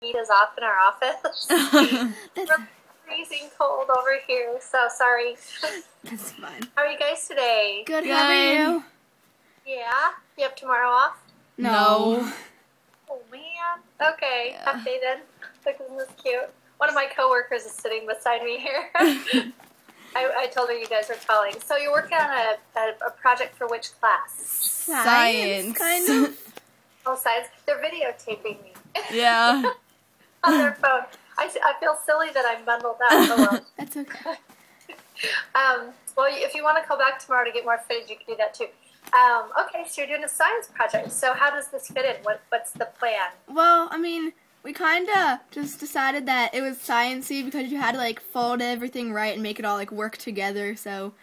heat is off in our office. We're freezing cold over here, so sorry. That's fine. How are you guys today? Good. How are you? Yeah? You have tomorrow off? No. Oh, man. Okay. Yeah. Happy day then. Look, isn't this cute? One of my coworkers is sitting beside me here. I told her you guys were calling. So you're working on a project for which class? Science, kind of. Oh, science. They're videotaping me. Yeah. On their phone. I feel silly that I'm bundled up. Oh, well. That's okay. Well, if you want to call back tomorrow to get more footage, you can do that too. Okay, so you're doing a science project. So how does this fit in? What's the plan? Well, I mean, we kind of just decided that it was science-y because you had to, like, fold everything right and make it all, like, work together, so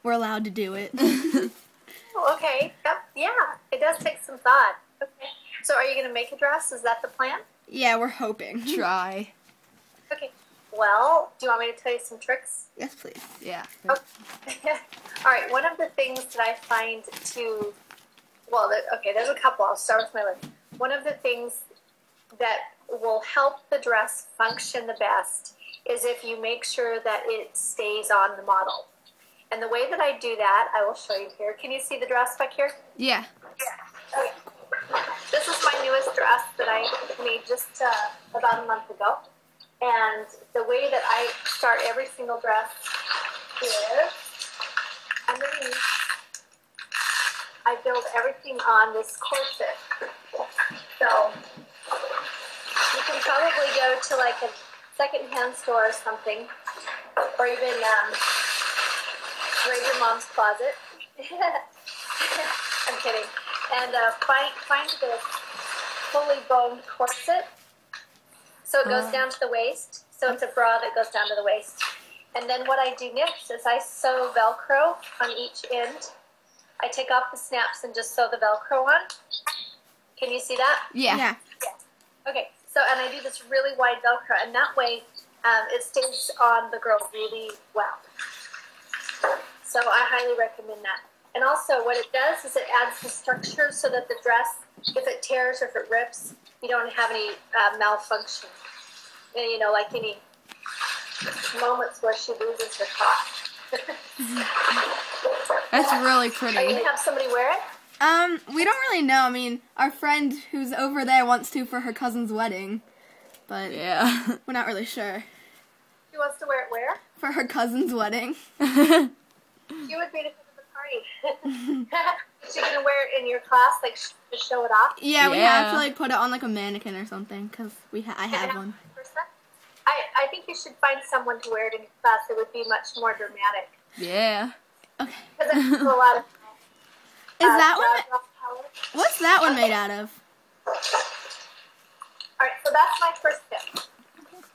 we're allowed to do it. Oh, okay. Yep. Yeah, it does take some thought. Okay. So are you going to make a dress? Is that the plan? Yeah, we're hoping. Try. Okay. Well, do you want me to tell you some tricks? Yes, please. Yeah. Okay. All right. One of the things that I find to, well, okay, there's a couple. I'll start with my list. One of the things that will help the dress function the best is if you make sure that it stays on the model. And the way that I do that, I will show you here. Can you see the dress back here? Yeah. Yeah. Okay. This is my newest dress that I made just about a month ago. And the way that I start every single dress is underneath, I build everything on this corset. So you can probably go to like a secondhand store or something, or even raid your mom's closet. I'm kidding. And find this fully boned corset. So it goes down to the waist. So it's a bra that goes down to the waist. And then what I do next is I sew Velcro on each end. I take off the snaps and just sew the Velcro on. Can you see that? Yeah. Okay. So, and I do this really wide Velcro, and that way it stays on the girl really well. So I highly recommend that. And also what it does is it adds the structure so that the dress, if it tears or if it rips, you don't have any malfunction. And, you know, like any moments where she loses her top. That's really pretty. Are you going to have somebody wear it? We don't really know. I mean, our friend who's over there wants to for her cousin's wedding. But yeah, we're not really sure. She wants to wear it where? For her cousin's wedding. You would be the party. Is she gonna wear it in your class, like to show it off? Yeah, we have to like put it on like a mannequin or something, cause I have one. I think you should find someone to wear it in your class. It would be much more dramatic. Yeah. Okay. Because it's a lot of. Is that one? What's that one made out of? All right, so that's my first tip.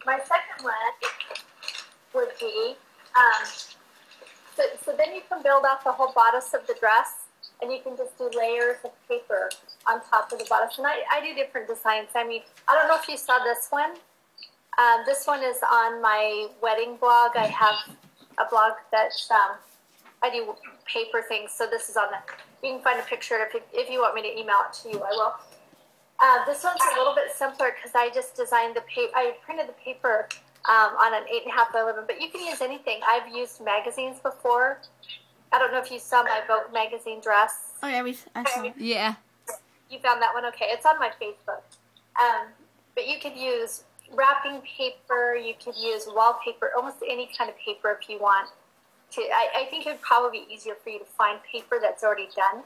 My second one would be. So then you can build out the whole bodice of the dress, and you can just do layers of paper on top of the bodice. And I do different designs. I mean, I don't know if you saw this one. This one is on my wedding blog. I have a blog that I do paper things, so this is on that. You can find a picture if you want me to email it to you, I will. This one's a little bit simpler because I just designed the paper. I printed the paper on an 8.5 by 11, but you can use anything. I've used magazines before. I don't know if you saw my Vogue magazine dress. Oh yeah, I saw it. Yeah. You found that one? Okay, it's on my Facebook. But you could use wrapping paper, you could use wallpaper, almost any kind of paper if you want to. I think it would probably be easier for you to find paper that's already done.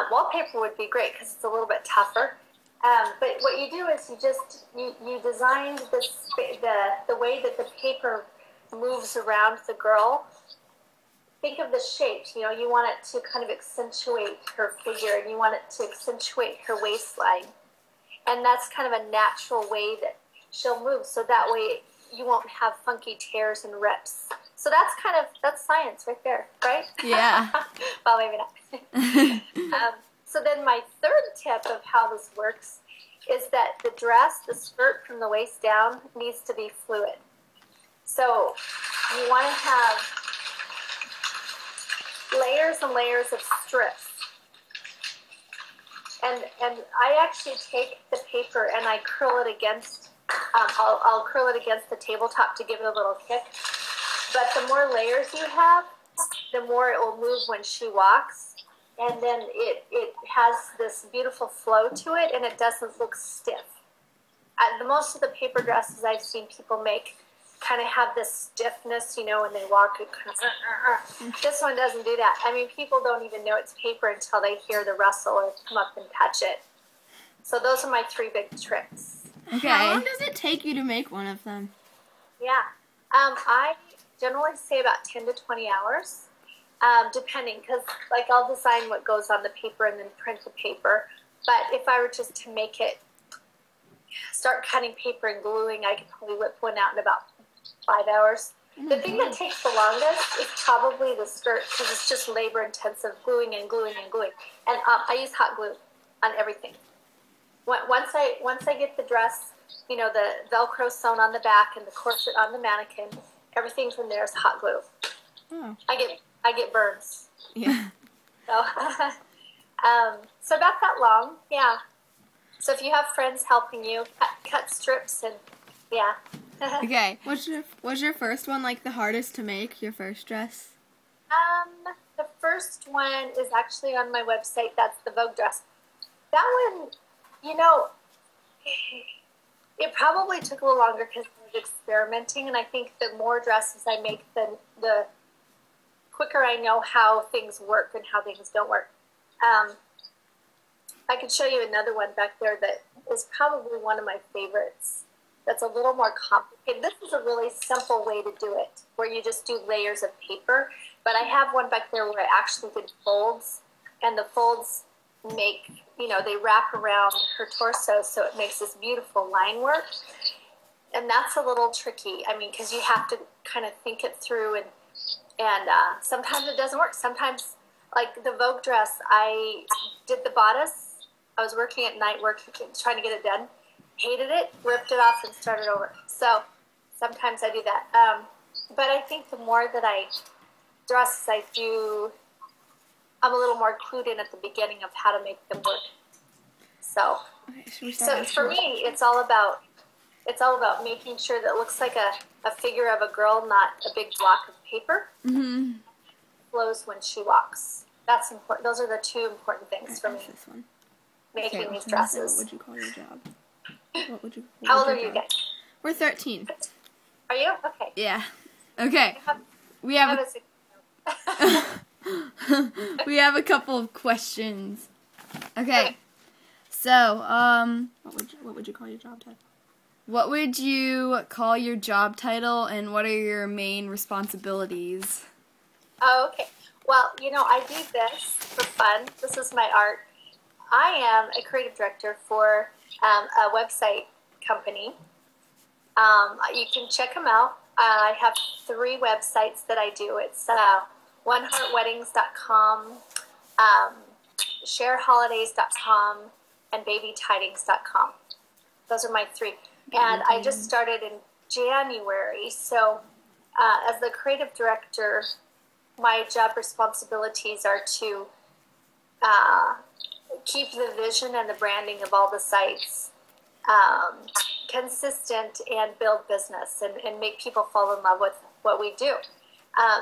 Wallpaper would be great because it's a little bit tougher. But what you do is you designed the way that the paper moves around the girl. Think of the shapes. You know, you want it to kind of accentuate her figure, and you want it to accentuate her waistline. And that's kind of a natural way that she'll move. So that way you won't have funky tears and rips. So that's science right there, right? Yeah. Well, maybe not. So then my third tip of how this works is that the dress, the skirt from the waist down, needs to be fluid. So you want to have layers and layers of strips. and I actually take the paper and I curl it against, I'll curl it against the tabletop to give it a little kick. But the more layers you have, the more it will move when she walks. And then it has this beautiful flow to it, and it doesn't look stiff. Most of the paper dresses I've seen people make kind of have this stiffness, you know, when they walk. It kind of, This one doesn't do that. I mean, people don't even know it's paper until they hear the rustle or come up and touch it. So those are my 3 big tricks. Okay. How long does it take you to make one of them? Yeah. I generally say about 10 to 20 hours, depending, because like I'll design what goes on the paper and then print the paper. But if I were just to make it, start cutting paper and gluing, I could probably whip one out in about 5 hours. The thing that takes the longest is probably the skirt, because it's just labor intensive, gluing and gluing and gluing. And I use hot glue on everything. Once I get the dress, you know, the Velcro sewn on the back and the corset on the mannequin, everything from there is hot glue. Oh. I get burns. Yeah. So, so about that long, yeah. So if you have friends helping you, cut strips and, yeah. Okay. Was your first one like the hardest to make, your first dress? The first one is actually on my website. That's the Vogue dress. That one, you know, it probably took a little longer because I was experimenting, and I think the more dresses I make, the quicker I know how things work and how things don't work. I could show you another one back there that is probably one of my favorites. That's a little more complicated. This is a really simple way to do it, where you just do layers of paper. But I have one back there where I actually did folds, and the folds make, you know, they wrap around her torso, so it makes this beautiful line work. And that's a little tricky. I mean, because you have to kind of think it through, and sometimes it doesn't work. Sometimes, like the Vogue dress, I did the bodice. I was working at night, trying to get it done. Hated it, ripped it off, and started over. So sometimes I do that. But I think the more that dresses I do, I'm a little more clued in at the beginning of how to make them work. So, so for me, it's all about making sure that it looks like a figure of a girl, not a big block of paper. Mm-hmm. Flows when she walks. That's important. Those are the 2 important things for me. This one. Making these dresses. What would you call your job? How old are you guys? We're 13. Are you? Okay. Yeah. Okay. We have we have a couple of questions. Okay. So, what would you call your job title? What would you call your job title, and what are your main responsibilities? Oh, okay. Well, you know, I do this for fun. This is my art. I am a creative director for a website company. You can check them out. I have 3 websites that I do. It's oneheartweddings.com, shareholidays.com, and babytidings.com. Those are my 3. And I just started in January. So as the creative director, my job responsibilities are to keep the vision and the branding of all the sites consistent and build business and make people fall in love with what we do.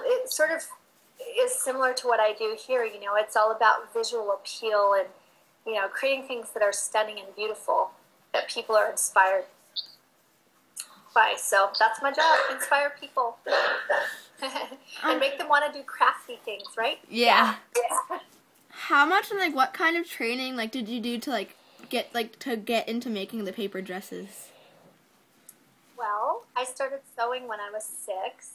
It sort of is similar to what I do here. You know, it's all about visual appeal and, you know, creating things that are stunning and beautiful that people are inspired by. So that's my job, inspire people and make them want to do crafty things, right? Yeah. How much and like what kind of training like did you do to get into making the paper dresses? Well, I started sewing when I was 6,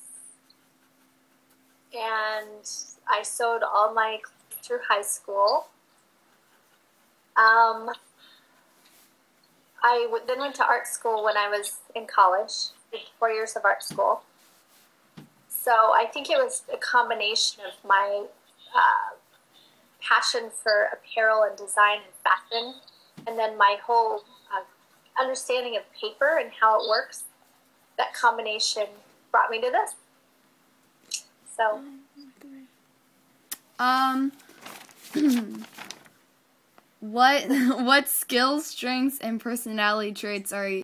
and I sewed all my clothes through high school. I then went to art school when I was in college, did 4 years of art school. So I think it was a combination of my passion for apparel and design and fashion, and then my whole understanding of paper and how it works. That combination brought me to this. So. What skills, strengths, and personality traits are